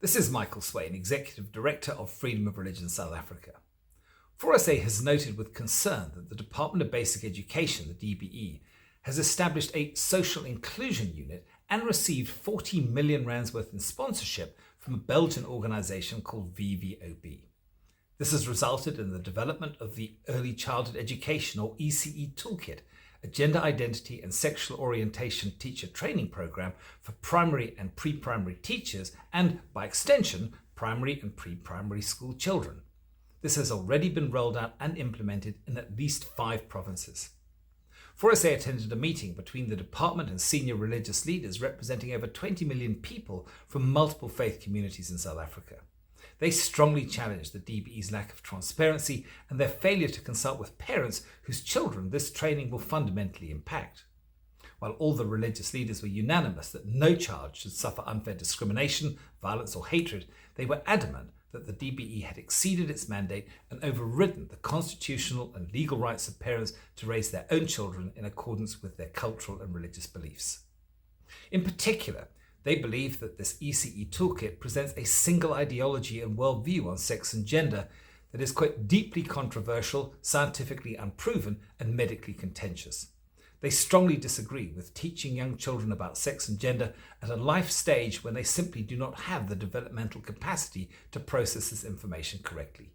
This is Michael Swain, Executive Director of Freedom of Religion South Africa. 4SA has noted with concern that the Department of Basic Education, the DBE, has established a social inclusion unit and received 40 million rands worth in sponsorship from a Belgian organisation called VVOB. This has resulted in the development of the Early Childhood Education, or ECE Toolkit, a gender identity and sexual orientation teacher training program for primary and pre-primary teachers and, by extension, primary and pre-primary school children. This has already been rolled out and implemented in at least 5 provinces. 4SA attended a meeting between the department and senior religious leaders representing over 20 million people from multiple faith communities in South Africa. They strongly challenged the DBE's lack of transparency and their failure to consult with parents whose children this training will fundamentally impact. While all the religious leaders were unanimous that no child should suffer unfair discrimination, violence or hatred, they were adamant that the DBE had exceeded its mandate and overridden the constitutional and legal rights of parents to raise their own children in accordance with their cultural and religious beliefs. In particular, they believe that this ECE Toolkit presents a single ideology and worldview on sex and gender that is quite deeply controversial, scientifically unproven, and medically contentious. They strongly disagree with teaching young children about sex and gender at a life stage when they simply do not have the developmental capacity to process this information correctly.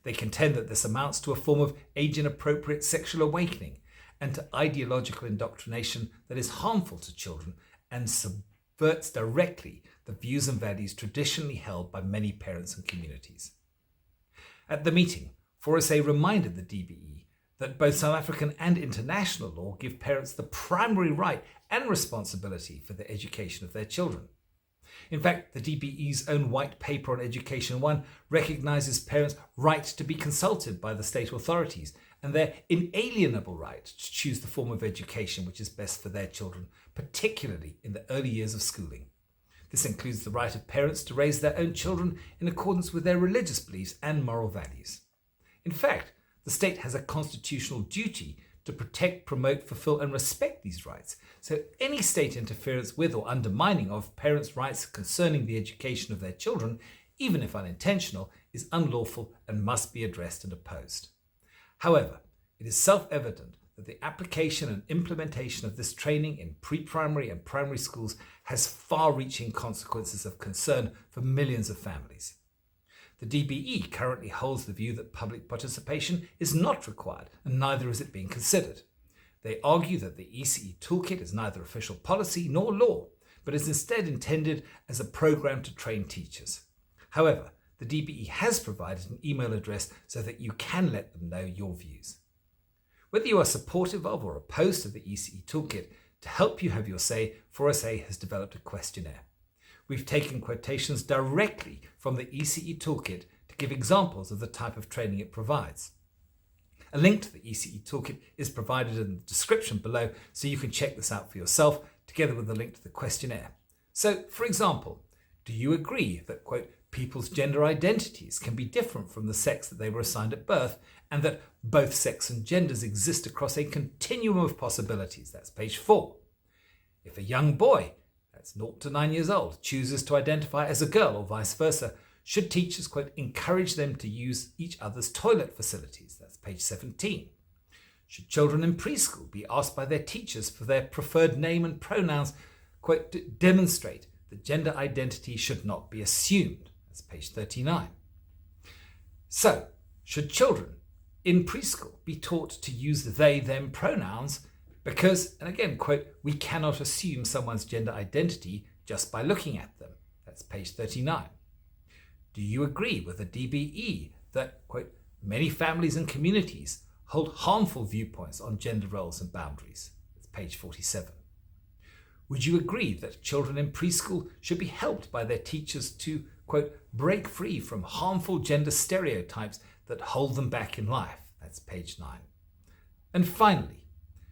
They contend that this amounts to a form of age-inappropriate sexual awakening and to ideological indoctrination that is harmful to children and subverts directly the views and values traditionally held by many parents and communities. At the meeting, 4SA reminded the DBE that both South African and international law give parents the primary right and responsibility for the education of their children. In fact, the DBE's own white paper on Education 1 recognises parents' right to be consulted by the state authorities and their inalienable right to choose the form of education which is best for their children, particularly in the early years of schooling. This includes the right of parents to raise their own children in accordance with their religious beliefs and moral values. In fact, the state has a constitutional duty to protect, promote, fulfill and respect these rights. So any state interference with or undermining of parents' rights concerning the education of their children, even if unintentional, is unlawful and must be addressed and opposed. However, it is self-evident that the application and implementation of this training in pre-primary and primary schools has far-reaching consequences of concern for millions of families. The DBE currently holds the view that public participation is not required and neither is it being considered. They argue that the ECE Toolkit is neither official policy nor law, but is instead intended as a program to train teachers. However, the DBE has provided an email address so that you can let them know your views. Whether you are supportive of or opposed to the ECE Toolkit, to help you have your say, 4SA has developed a questionnaire. We've taken quotations directly from the ECE Toolkit to give examples of the type of training it provides. A link to the ECE Toolkit is provided in the description below so you can check this out for yourself, together with a link to the questionnaire. So, for example, do you agree that, quote, people's gender identities can be different from the sex that they were assigned at birth, and that both sex and genders exist across a continuum of possibilities? That's page 4. If a young boy, that's 0 to 9 years old, chooses to identify as a girl or vice versa, should teachers, quote, encourage them to use each other's toilet facilities? That's page 17. Should children in preschool be asked by their teachers for their preferred name and pronouns, quote, to demonstrate that gender identity should not be assumed? That's page 39. So, should children in preschool be taught to use they, them pronouns because, and again, quote, we cannot assume someone's gender identity just by looking at them? That's page 39. Do you agree with the DBE that, quote, many families and communities hold harmful viewpoints on gender roles and boundaries? That's page 47. Would you agree that children in preschool should be helped by their teachers to, quote, break free from harmful gender stereotypes that hold them back in life? That's page 9. And finally,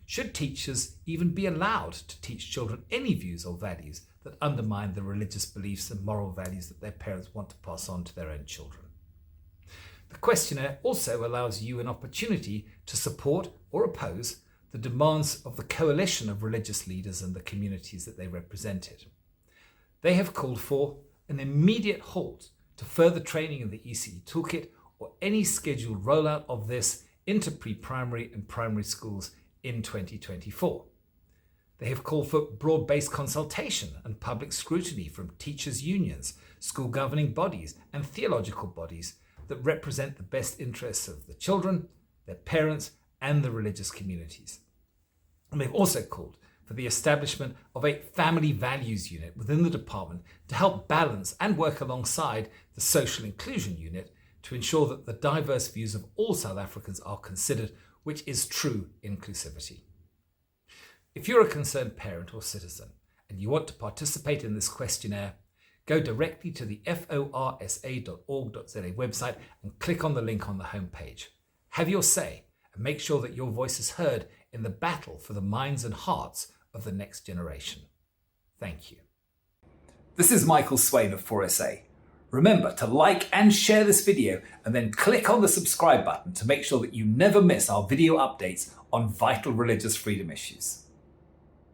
should teachers even be allowed to teach children any views or values that undermine the religious beliefs and moral values that their parents want to pass on to their own children? The questionnaire also allows you an opportunity to support or oppose the demands of the coalition of religious leaders and the communities that they represented. They have called for an immediate halt to further training in the ECE Toolkit or any scheduled rollout of this into pre-primary and primary schools in 2024. They have called for broad-based consultation and public scrutiny from teachers' unions, school governing bodies and theological bodies that represent the best interests of the children, their parents and the religious communities. And they've also called for the establishment of a family values unit within the department to help balance and work alongside the social inclusion unit to ensure that the diverse views of all South Africans are considered, which is true inclusivity. If you're a concerned parent or citizen and you want to participate in this questionnaire, go directly to the forsa.org.za website and click on the link on the homepage. Have your say and make sure that your voice is heard in the battle for the minds and hearts of the next generation. Thank you. This is Michael Swain of 4SA. Remember to like and share this video and then click on the subscribe button to make sure that you never miss our video updates on vital religious freedom issues.